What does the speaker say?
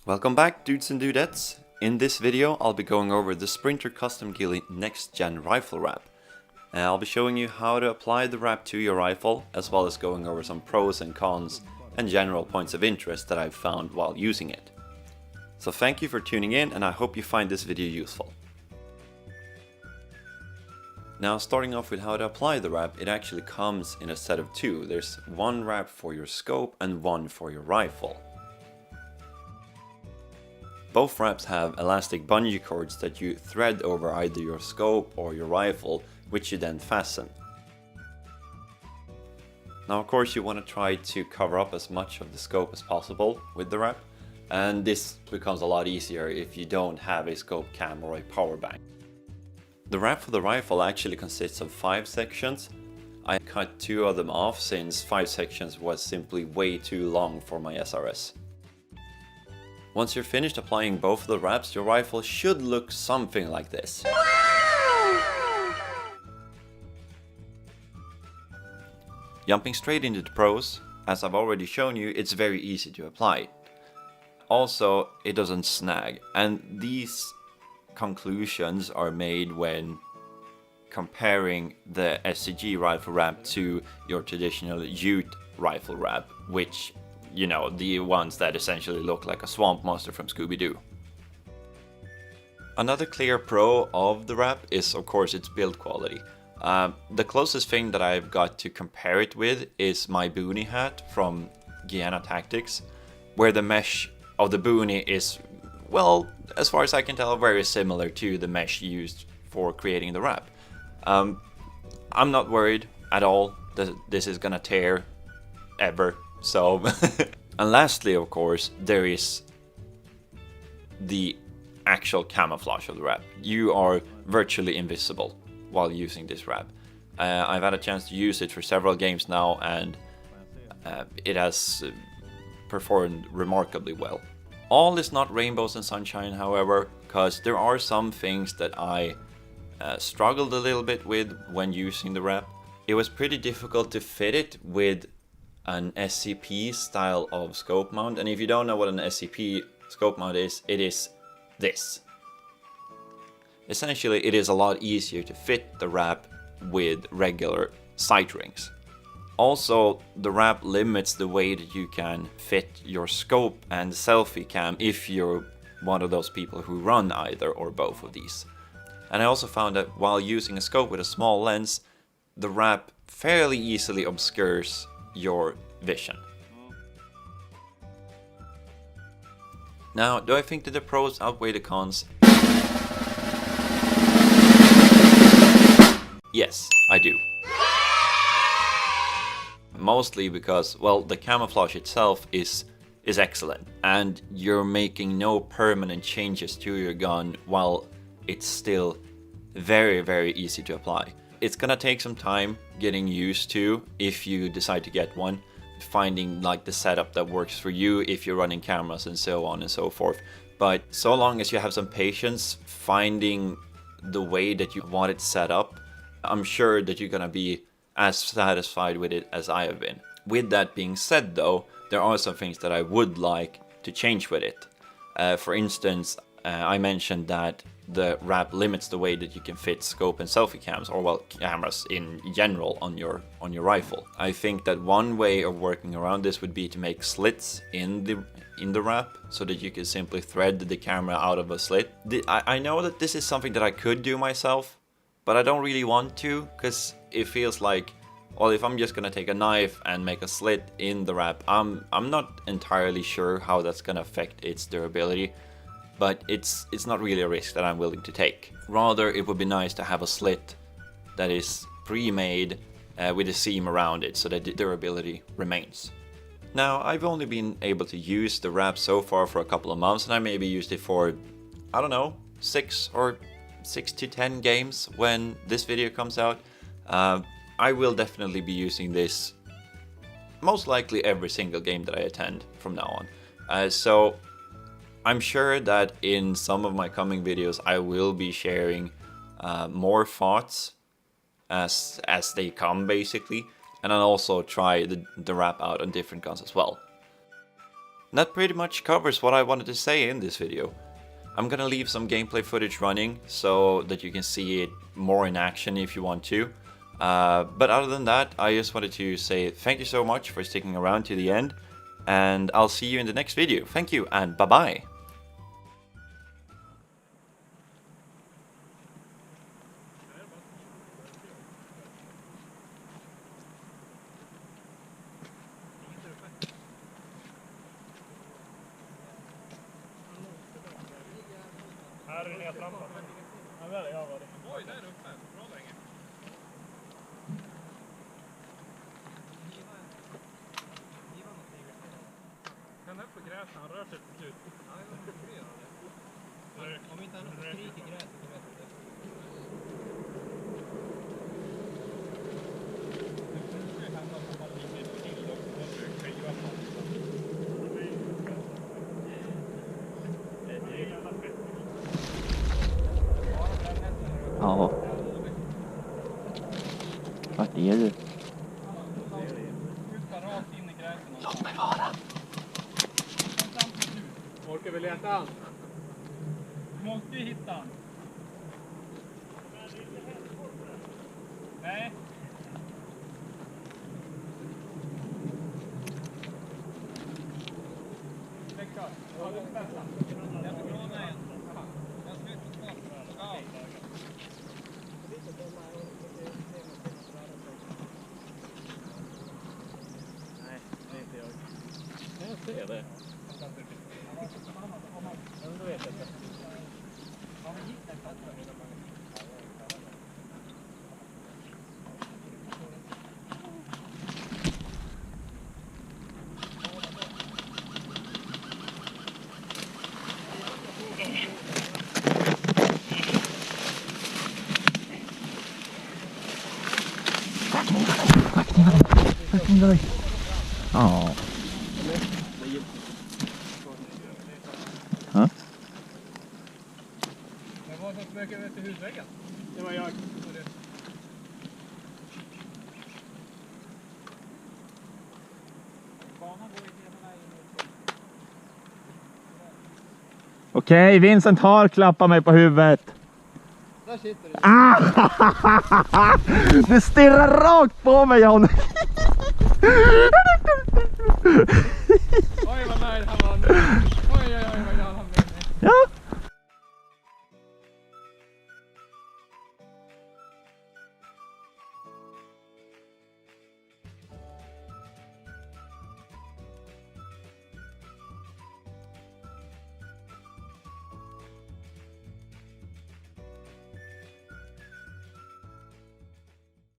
Welcome back, dudes and dudettes. In this video I'll be going over the Sprinter Custom Ghillie Next Gen Rifle Wrap. I'll be showing you how to apply the wrap to your rifle, as well as going over some pros and cons and general points of interest that I've found while using it. So thank you for tuning in, and I hope you find this video useful. Now, starting off with how to apply the wrap, it actually comes in a set of two. There's one wrap for your scope and one for your rifle. Both wraps have elastic bungee cords that you thread over either your scope or your rifle, which you then fasten. Now, of course, you want to try to cover up as much of the scope as possible with the wrap, and this becomes a lot easier if you don't have a scope cam or a power bank. The wrap for the rifle actually consists of 5 sections. I cut 2 of them off since 5 sections was simply way too long for my SRS. Once you're finished applying both of the wraps, your rifle should look something like this. Jumping straight into the pros, as I've already shown you, it's very easy to apply. Also, it doesn't snag, and these conclusions are made when comparing the SCG rifle wrap to your traditional Ute rifle wrap, which, you know, the ones that essentially look like a swamp monster from Scooby-Doo. Another clear pro of the wrap is, of course, its build quality. The closest thing that I've got to compare it with is my boonie hat from Guyana Tactics, where the mesh of the boonie is, well, as far as I can tell, very similar to the mesh used for creating the wrap. I'm not worried at all that this is gonna tear ever. So, and lastly, of course, there is the actual camouflage of the wrap. You are virtually invisible while using this wrap. I've had a chance to use it for several games now, and it has performed remarkably well. All is not rainbows and sunshine, however, because there are some things that I struggled a little bit with when using the wrap. It was pretty difficult to fit it with an SCP style of scope mount, and if you don't know what an SCP scope mount is, it is this. Essentially, it is a lot easier to fit the wrap with regular sight rings. Also, the wrap limits the way that you can fit your scope and selfie cam if you're one of those people who run either or both of these. And I also found that while using a scope with a small lens, the wrap fairly easily obscures your vision. Now, do I think that the pros outweigh the cons? Yes, I do. Mostly because, well, the camouflage itself is excellent, and you're making no permanent changes to your gun while it's still very, very easy to apply. It's gonna take some time getting used to if you decide to get one, finding like the setup that works for you if you're running cameras and so on and so forth. But so long as you have some patience finding the way that you want it set up, I'm sure that you're gonna be as satisfied with it as I have been. With that being said though, there are some things that I would like to change with it. For instance, I mentioned that the wrap limits the way that you can fit scope and selfie cams, or well, cameras in general on your rifle. I think that one way of working around this would be to make slits in the wrap so that you can simply thread the camera out of a slit. I know that this is something that I could do myself, but I don't really want to, because it feels like, well, if I'm just gonna take a knife and make a slit in the wrap, I'm not entirely sure how that's gonna affect its durability. But it's not really a risk that I'm willing to take. Rather, it would be nice to have a slit that is pre-made with a seam around it so that the durability remains. Now, I've only been able to use the wrap so far for a couple of months, and I maybe used it for, I don't know, 6 to 10 games when this video comes out. I will definitely be using this most likely every single game that I attend from now on. So I'm sure that in some of my coming videos I will be sharing more thoughts as they come, basically, and I'll also try the wrap out on different guns as well. that pretty much covers what I wanted to say in this video. I'm gonna leave some gameplay footage running so that you can see it more in action if you want to. But other than that, I just wanted to say thank you so much for sticking around to the end, and I'll see you in the next video. Thank you, and bye-bye. Här är det nedtrampat. Ja, där är jag var det. Oj, där uppe. Bra länge. Kan upp på gräset, han rör sig till slut. Ja, jag tror göra det. Om inte han skriker gräset så vet du det. Nu ska jag hända att han bara ligger till och så ska jag göra. Ja. Vart är du? Låt mig vara. Orkar vi leta han? Du måste ju hitta han. Nej. Väcka. Ja, det är bästa. Jag ska dra med en. Jag ska ut på skott. Ja. Nej, det är inte jag. Jag ser det. Då vet jag inte. Ja. Ja. Men vad som smöker över till husväggen? Det var jag. Okej, Vincent har klappat mig på huvudet. Där sitter du. Ah! Du stirrar rakt på mig, John. Oj, vad nöjd han var.